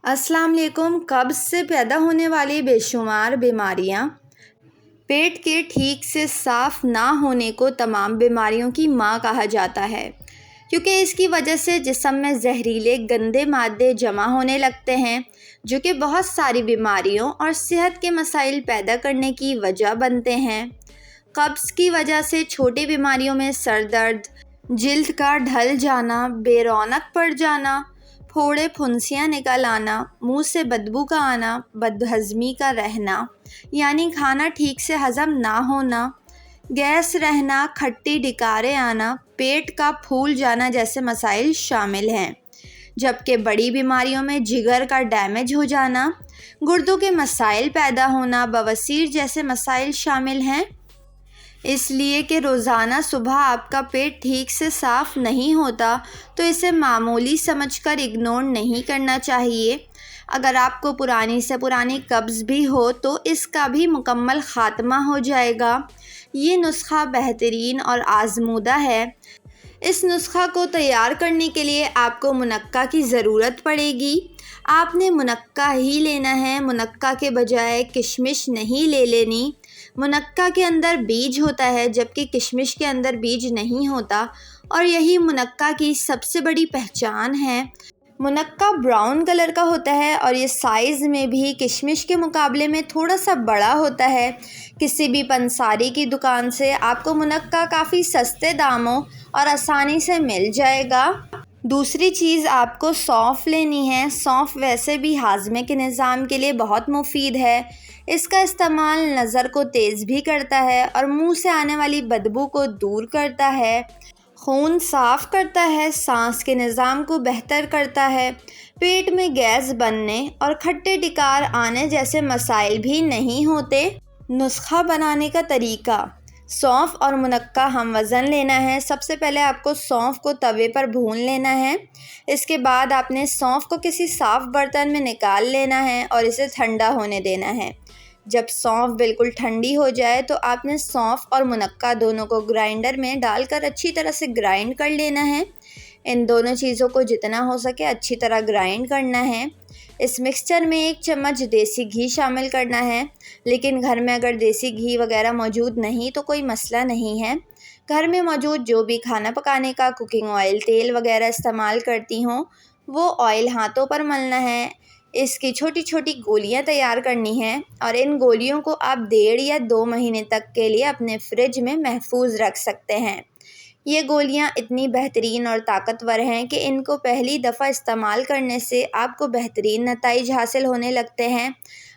अस्सलाम वालेकुम। कब्ज़ से पैदा होने वाली बेशुमार बीमारियां पेट के ठीक से साफ़ ना होने को तमाम बीमारियों की माँ कहा जाता है, क्योंकि इसकी वजह से जिस्म में जहरीले गंदे मादे जमा होने लगते हैं, जो कि बहुत सारी बीमारियों और सेहत के मसाइल पैदा करने की वजह बनते हैं। कब्ज़ की वजह से छोटी बीमारियों में सर दर्द, जिल्द का ढल जाना, बेरौनक पड़ जाना, फोड़े फुंसियाँ निकल आना, मुंह से बदबू का आना, बदहज़मी का रहना यानी खाना ठीक से हज़म ना होना, गैस रहना, खट्टी डिकारे आना, पेट का फूल जाना जैसे मसाइल शामिल हैं। जबकि बड़ी बीमारियों में जिगर का डैमेज हो जाना, गुर्दों के मसाइल पैदा होना, बवासीर जैसे मसाइल शामिल हैं। इसलिए कि रोज़ाना सुबह आपका पेट ठीक से साफ़ नहीं होता तो इसे मामूली समझकर इग्नोर नहीं करना चाहिए। अगर आपको पुरानी से पुरानी कब्ज़ भी हो तो इसका भी मुकम्मल ख़ात्मा हो जाएगा। ये नुस्खा बेहतरीन और आज़मूदा है। इस नुस्खा को तैयार करने के लिए आपको मुनक्का की ज़रूरत पड़ेगी। आपने मुनक्का ही लेना है, मुनक्का के बजाय किशमिश नहीं ले लेनी। मुनक्का के अंदर बीज होता है जबकि किशमिश के अंदर बीज नहीं होता, और यही मुनक्का की सबसे बड़ी पहचान है। मुनक्का ब्राउन कलर का होता है और ये साइज़ में भी किशमिश के मुकाबले में थोड़ा सा बड़ा होता है। किसी भी पंसारी की दुकान से आपको मुनक्का काफ़ी सस्ते दामों और आसानी से मिल जाएगा। दूसरी चीज़ आपको सौंफ लेनी है। सौंफ वैसे भी हाजमे के निज़ाम के लिए बहुत मुफीद है। इसका इस्तेमाल नज़र को तेज़ भी करता है और मुंह से आने वाली बदबू को दूर करता है, खून साफ़ करता है, सांस के निज़ाम को बेहतर करता है, पेट में गैस बनने और खट्टे डिकार आने जैसे मसाइल भी नहीं होते। नुस्खा बनाने का तरीका: सौंफ और मुनक्का हम वज़न लेना है। सबसे पहले आपको सौंफ को तवे पर भून लेना है। इसके बाद आपने सौंफ को किसी साफ़ बर्तन में निकाल लेना है और इसे ठंडा होने देना है। जब सौंफ बिल्कुल ठंडी हो जाए तो आपने सौंफ और मुनक्का दोनों को ग्राइंडर में डालकर अच्छी तरह से ग्राइंड कर लेना है। इन दोनों चीज़ों को जितना हो सके अच्छी तरह ग्राइंड करना है। इस मिक्सचर में 1 चम्मच देसी घी शामिल करना है, लेकिन घर में अगर देसी घी वगैरह मौजूद नहीं तो कोई मसला नहीं है। घर में मौजूद जो भी खाना पकाने का कुकिंग ऑयल, तेल वगैरह इस्तेमाल करती हों वो ऑयल हाथों पर मलना है। इसकी छोटी छोटी गोलियां तैयार करनी हैं और इन गोलियों को आप 1.5 या 2 महीने तक के लिए अपने फ्रिज में महफूज रख सकते हैं। ये गोलियां इतनी बेहतरीन और ताकतवर हैं कि इनको पहली दफ़ा इस्तेमाल करने से आपको बेहतरीन नताइज हासिल होने लगते हैं।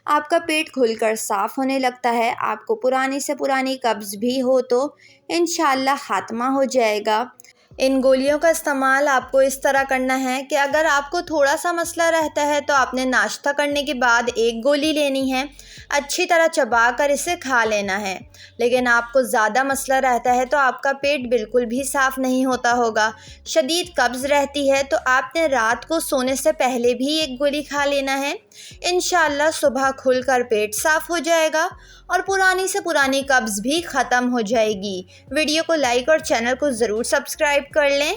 आपका पेट खुलकर साफ़ होने लगता है। आपको पुरानी से पुरानी कब्ज़ भी हो तो इंशाअल्लाह ख़ात्मा हो जाएगा। इन गोलियों का इस्तेमाल आपको इस तरह करना है कि अगर आपको थोड़ा सा मसला रहता है तो आपने नाश्ता करने के बाद 1 गोली लेनी है, अच्छी तरह चबा कर इसे खा लेना है। लेकिन आपको ज़्यादा मसला रहता है तो आपका पेट बिल्कुल भी साफ़ नहीं होता होगा, शदीद कब्ज़ रहती है, तो आपने रात को सोने से पहले भी 1 गोली खा लेना है। इंशाअल्लाह सुबह खुलकर पेट साफ़ हो जाएगा और पुरानी से पुरानी कब्ज़ भी ख़त्म हो जाएगी। वीडियो को लाइक और चैनल को ज़रूर सब्सक्राइब कर लें।